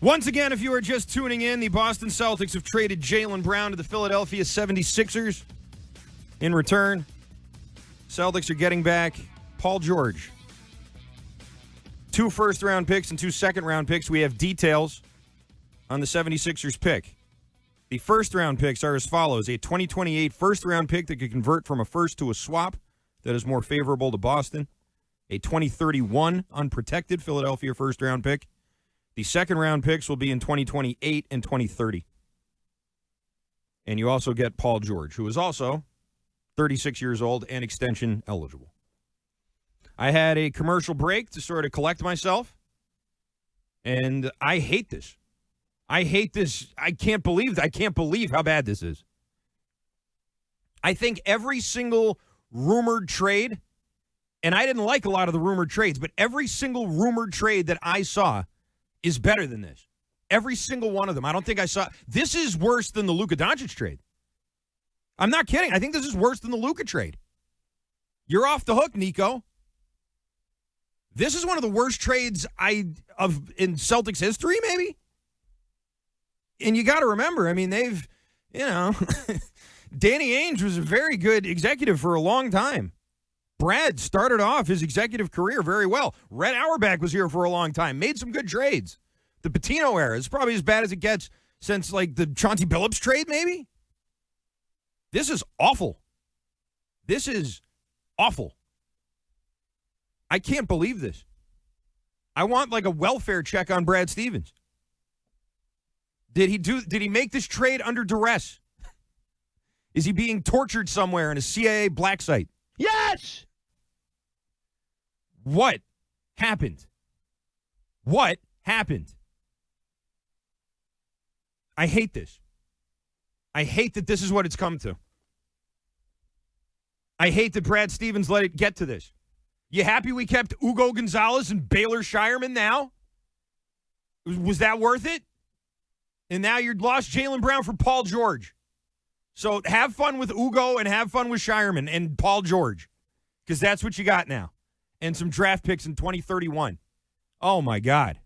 Once again, if you are just tuning in, the Boston Celtics have traded Jaylen Brown to the Philadelphia 76ers. In return, Celtics are getting back Paul George. 2 first-round picks and 2 second-round picks. We have details on the 76ers pick. The first-round picks are as follows. A 2028 first-round pick that could convert from a first to a swap that is more favorable to Boston. A 2031 unprotected Philadelphia first-round pick. The second-round picks will be in 2028 and 2030. And you also get Paul George, who is also 36 years old and extension eligible. I had a commercial break to sort of collect myself, and I hate this. I hate this. I can't believe how bad this is. I think every single rumored trade, and I didn't like a lot of the rumored trades, but every single rumored trade that I saw is better than this. Every single one of them. I don't think I saw. This is worse than the Luka Doncic trade. I'm not kidding. I think this is worse than the Luka trade. You're off the hook, Nico. This is one of the worst trades in Celtics history, maybe. And you got to remember, I mean, they've, Danny Ainge was a very good executive for a long time. Brad started off his executive career very well. Red Auerbach was here for a long time, made some good trades. The Pitino era is probably as bad as it gets since, like, the Chauncey Billups trade, maybe. This is awful. This is awful. I can't believe this. I want, like, a welfare check on Brad Stevens. Did he make this trade under duress? Is he being tortured somewhere in a CIA black site? Yes! What happened? What happened? I hate this. I hate that this is what it's come to. I hate that Brad Stevens let it get to this. You happy we kept Ugo Gonzalez and Baylor Shireman now? Was that worth it? And now you lost Jaylen Brown for Paul George. So have fun with Ugo and have fun with Shireman and Paul George, because that's what you got now. And some draft picks in 2031. Oh, my God.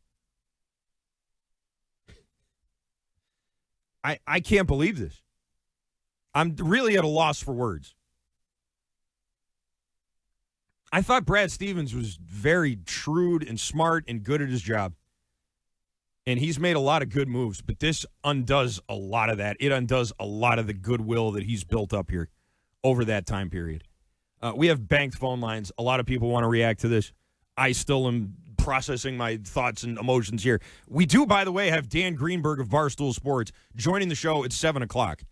I can't believe this. I'm really at a loss for words. I thought Brad Stevens was very shrewd and smart and good at his job. And he's made a lot of good moves, but this undoes a lot of that. It undoes a lot of the goodwill that he's built up here over that time period. We have banked phone lines. A lot of people want to react to this. I still am processing my thoughts and emotions here. We do, by the way, have Dan Greenberg of Barstool Sports joining the show at 7 o'clock.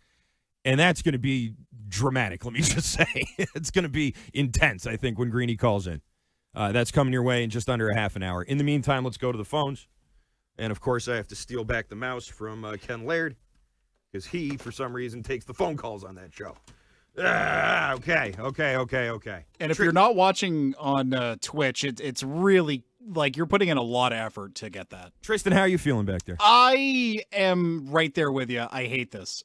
And that's going to be dramatic, let me just say. It's going to be intense, I think, when Greeny calls in. That's coming your way in just under a half an hour. In the meantime, let's go to the phones. And, of course, I have to steal back the mouse from Ken Laird because he, for some reason, takes the phone calls on that show. Okay. And if you're not watching on Twitch, it's really, like, you're putting in a lot of effort to get that. Tristan, how are you feeling back there? I am right there with you. I hate this.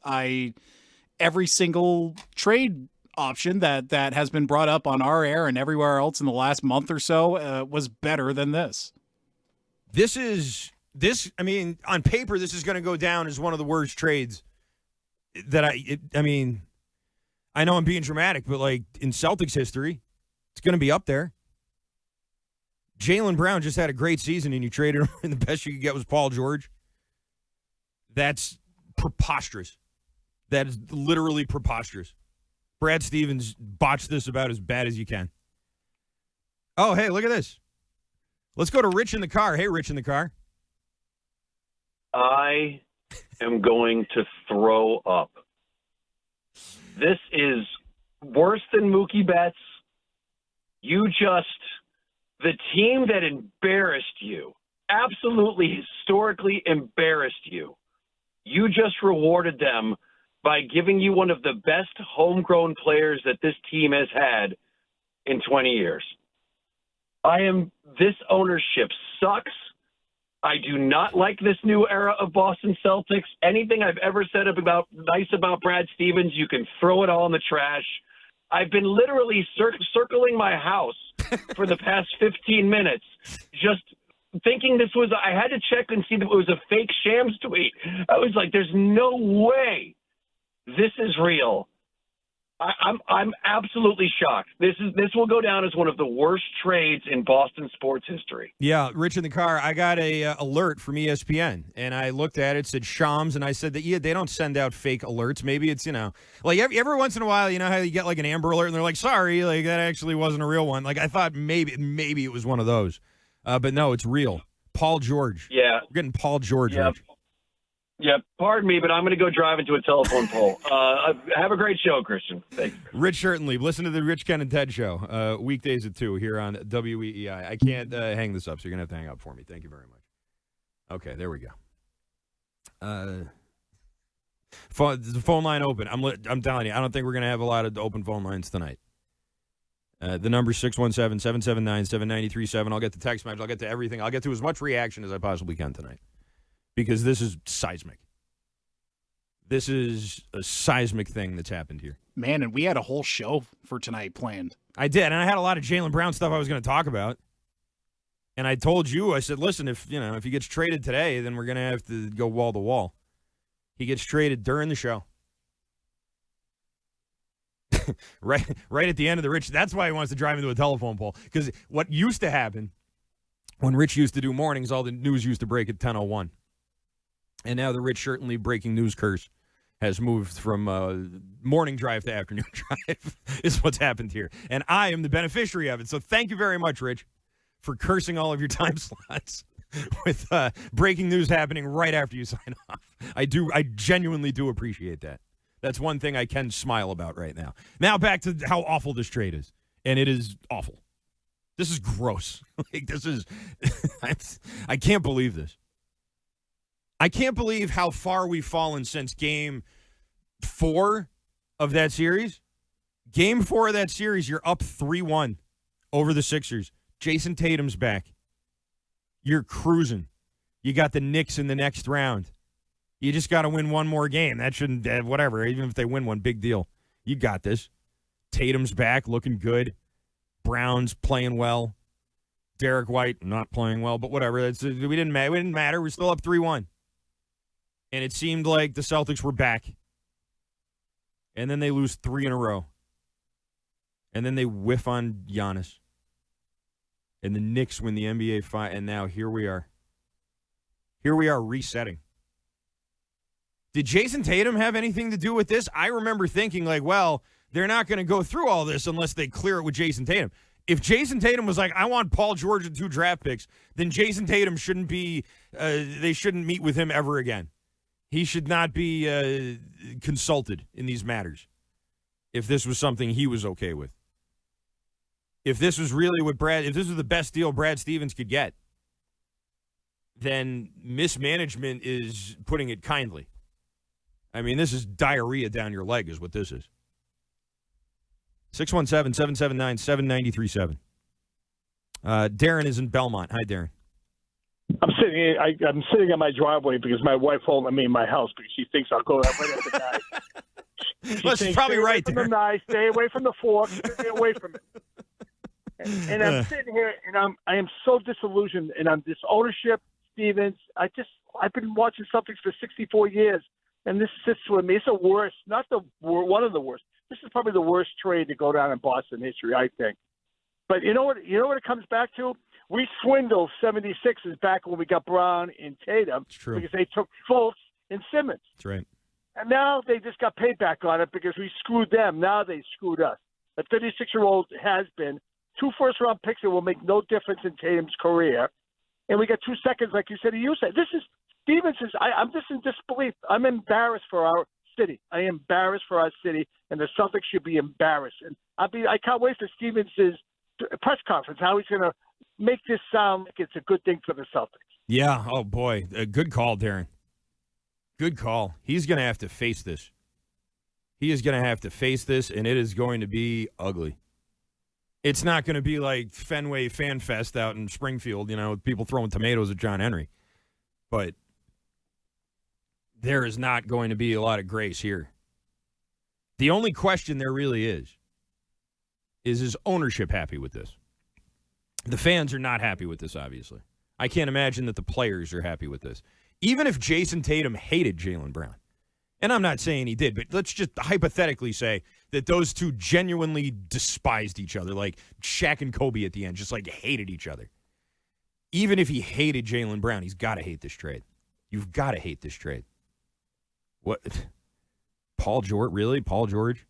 Every single trade option that has been brought up on our air and everywhere else in the last month or so was better than this. I mean, on paper, this is going to go down as one of the worst trades that I know I'm being dramatic, but, like, in Celtics history, it's going to be up there. Jaylen Brown just had a great season, and you traded him, and the best you could get was Paul George. That's preposterous. That is literally preposterous. Brad Stevens botched this about as bad as you can. Oh, hey, look at this. Let's go to Rich in the car. Hey, Rich in the car. I am going to throw up. This is worse than Mookie Betts. The team that embarrassed you, absolutely historically embarrassed you, you just rewarded them by giving you one of the best homegrown players that this team has had in 20 years. This ownership sucks. I do not like this new era of Boston Celtics. Anything I've ever said nice about Brad Stevens, you can throw it all in the trash. I've been literally circling my house for the past 15 minutes, just thinking this was, I had to check and see that it was a fake Shams tweet. I was like, there's no way this is real. I'm absolutely shocked. This will go down as one of the worst trades in Boston sports history. Yeah, Rich in the car. I got a alert from ESPN, and I looked at it. Said Shams, and I said that they don't send out fake alerts. Maybe it's like every once in a while, you know how you get like an Amber Alert, and they're like, sorry, like that actually wasn't a real one. Like I thought maybe it was one of those, but no, it's real. Paul George. Yeah, we're getting Paul George. Yeah. Rich. Yeah, pardon me, but I'm going to go drive into a telephone pole. Have a great show, Christian. Thanks. Rich Shirtonleaf. Listen to the Rich, Ken, and Ted show, weekdays at 2 here on WEEI. I can't hang this up, so you're going to have to hang up for me. Thank you very much. Okay, there we go. The phone line open. I'm telling you, I don't think we're going to have a lot of open phone lines tonight. The number's 617-779-7937. I'll get the text message. I'll get to everything. I'll get to as much reaction as I possibly can tonight. Because this is seismic. This is a seismic thing that's happened here. Man, and we had a whole show for tonight planned. I did, and I had a lot of Jaylen Brown stuff I was going to talk about. And I told you, I said, listen, if he gets traded today, then we're going to have to go wall to wall. He gets traded during the show. right at the end of the Rich. That's why he wants to drive into a telephone pole. Because what used to happen when Rich used to do mornings, all the news used to break at 10:01. And now the Rich Shirtonleaf breaking news curse has moved from morning drive to afternoon drive is what's happened here. And I am the beneficiary of it. So thank you very much, Rich, for cursing all of your time slots with breaking news happening right after you sign off. I genuinely do appreciate that. That's one thing I can smile about right now. Now back to how awful this trade is. And it is awful. This is gross. I can't believe this. I can't believe how far we've fallen since Game 4 of that series. Game 4 of that series, you're up 3-1 over the Sixers. Jason Tatum's back. You're cruising. You got the Knicks in the next round. You just got to win one more game. That shouldn't, whatever, even if they win one, big deal. You got this. Tatum's back, looking good. Brown's playing well. Derek White not playing well, but whatever. We didn't matter. We're still up 3-1. And it seemed like the Celtics were back. And then they lose 3 in a row. And then they whiff on Giannis. And the Knicks win the NBA fight. And now here we are. Here we are resetting. Did Jason Tatum have anything to do with this? I remember thinking like, well, they're not going to go through all this unless they clear it with Jason Tatum. If Jason Tatum was like, I want Paul George and 2 draft picks, then Jason Tatum shouldn't be, they shouldn't meet with him ever again. He should not be consulted in these matters if this was something he was okay with. If this was really if this was the best deal Brad Stevens could get, then mismanagement is putting it kindly. I mean, this is diarrhea down your leg is what this is. 617-779-7937. Darren is in Belmont. Hi, Darren. I'm sitting in my driveway because my wife won't let me in my house because she thinks I'll go out right at the knife. Well, she's probably right, Darren. Stay away from the knife. Stay away from the fork. Stay away from it. And I'm sitting here, and I am so disillusioned. And I'm this ownership, Stevens. I've been watching Celtics for 64 years, and this sits with me. It's the worst, not one of the worst. This is probably the worst trade to go down in Boston history, I think. But you know what it comes back to? We swindled 76ers back when we got Brown and Tatum because they took Fultz and Simmons. That's right. And now they just got payback on it because we screwed them. Now they screwed us. A 36-year-old has been 2 first-round picks that will make no difference in Tatum's career. And we got 2 seconds, like you said. You said this is Stevens. I'm just in disbelief. I'm embarrassed for our city. I am embarrassed for our city, and the Celtics should be embarrassed. And I can't wait for Stevens' press conference, how he's going to make this sound like it's a good thing for the Celtics. Yeah. Oh, boy. Good call, Darren. Good call. He's going to have to face this. He is going to have to face this, and it is going to be ugly. It's not going to be like Fenway Fan Fest out in Springfield, with people throwing tomatoes at John Henry. But there is not going to be a lot of grace here. The only question there really is ownership happy with this? The fans are not happy with this, obviously. I can't imagine that the players are happy with this. Even if Jason Tatum hated Jaylen Brown, and I'm not saying he did, but let's just hypothetically say that those two genuinely despised each other, like Shaq and Kobe at the end, just like hated each other. Even if he hated Jaylen Brown, he's got to hate this trade. You've got to hate this trade. What? Paul George? Really? Paul George?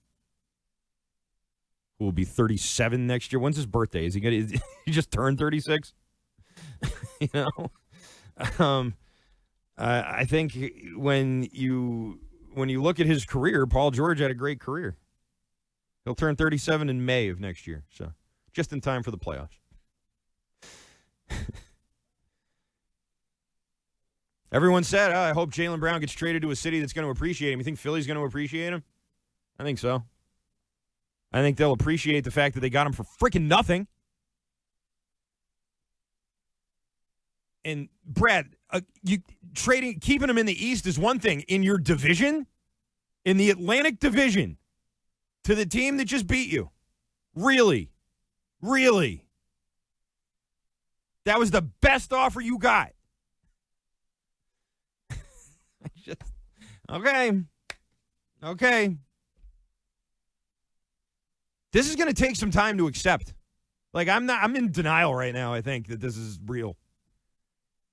Who will be 37 next year? When's his birthday? Is he going to? He just turned 36? You know? I think when you look at his career, Paul George had a great career. He'll turn 37 in May of next year, so just in time for the playoffs. Everyone said, I hope Jaylen Brown gets traded to a city that's going to appreciate him. You think Philly's going to appreciate him? I think so. I think they'll appreciate the fact that they got him for freaking nothing. And Brad, keeping him in the East is one thing. In your division, in the Atlantic Division, to the team that just beat you, really, that was the best offer you got. Okay. This is going to take some time to accept. Like, I'm in denial right now, I think, that this is real.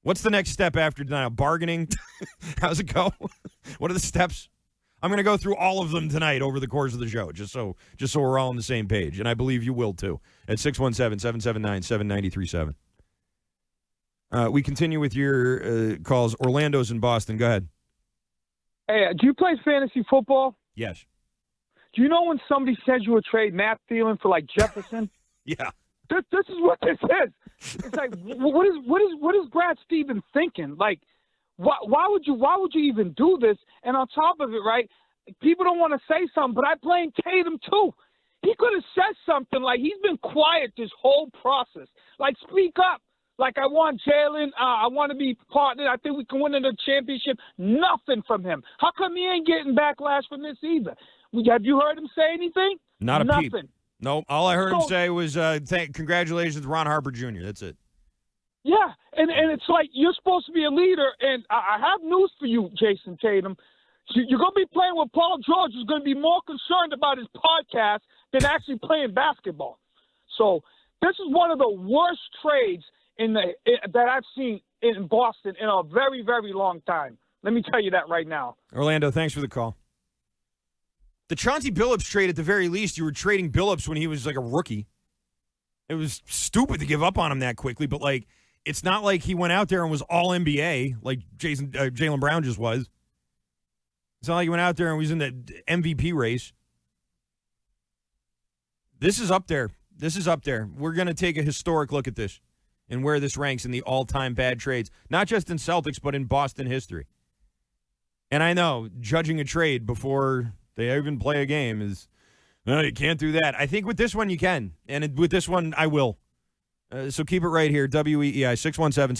What's the next step after denial? Bargaining? How's it go? What are the steps? I'm going to go through all of them tonight over the course of the show, just so we're all on the same page. And I believe you will, too, at 617-779-7937. We continue with your calls. Orlando's in Boston. Go ahead. Hey, do you play fantasy football? Yes. Do you know when somebody sends you a trade, Matt Thielen for like Jefferson? Yeah. This is what this is. It's like, what is Brad Stevens thinking? Like, why would you even do this? And on top of it, right, people don't want to say something, but I blame Tatum too. He could have said something like, he's been quiet this whole process. Like, speak up. Like, I want Jaylen. I want to be partnered. I think we can win in the championship. Nothing from him. How come he ain't getting backlash from this either? Have you heard him say anything? Not a Nothing. peep. No, all I heard him say was, congratulations, Ron Harper Jr. That's it. Yeah, and it's like, you're supposed to be a leader, and I have news for you, Jason Tatum. You're going to be playing with Paul George, who's going to be more concerned about his podcast than actually playing basketball. So this is one of the worst trades that I've seen in Boston in a very, very long time. Let me tell you that right now. Orlando, thanks for the call. The Chauncey Billups trade, at the very least, you were trading Billups when he was like a rookie. It was stupid to give up on him that quickly, but like, it's not like he went out there and was all NBA like Jaylen Brown just was. It's not like he went out there and was in the MVP race. This is up there. We're going to take a historic look at this and where this ranks in the all-time bad trades, not just in Celtics, but in Boston history. And I know, judging a trade before they even play a game is, no, you can't do that. I think with this one you can, and with this one I will. So keep it right here, WEEI 617.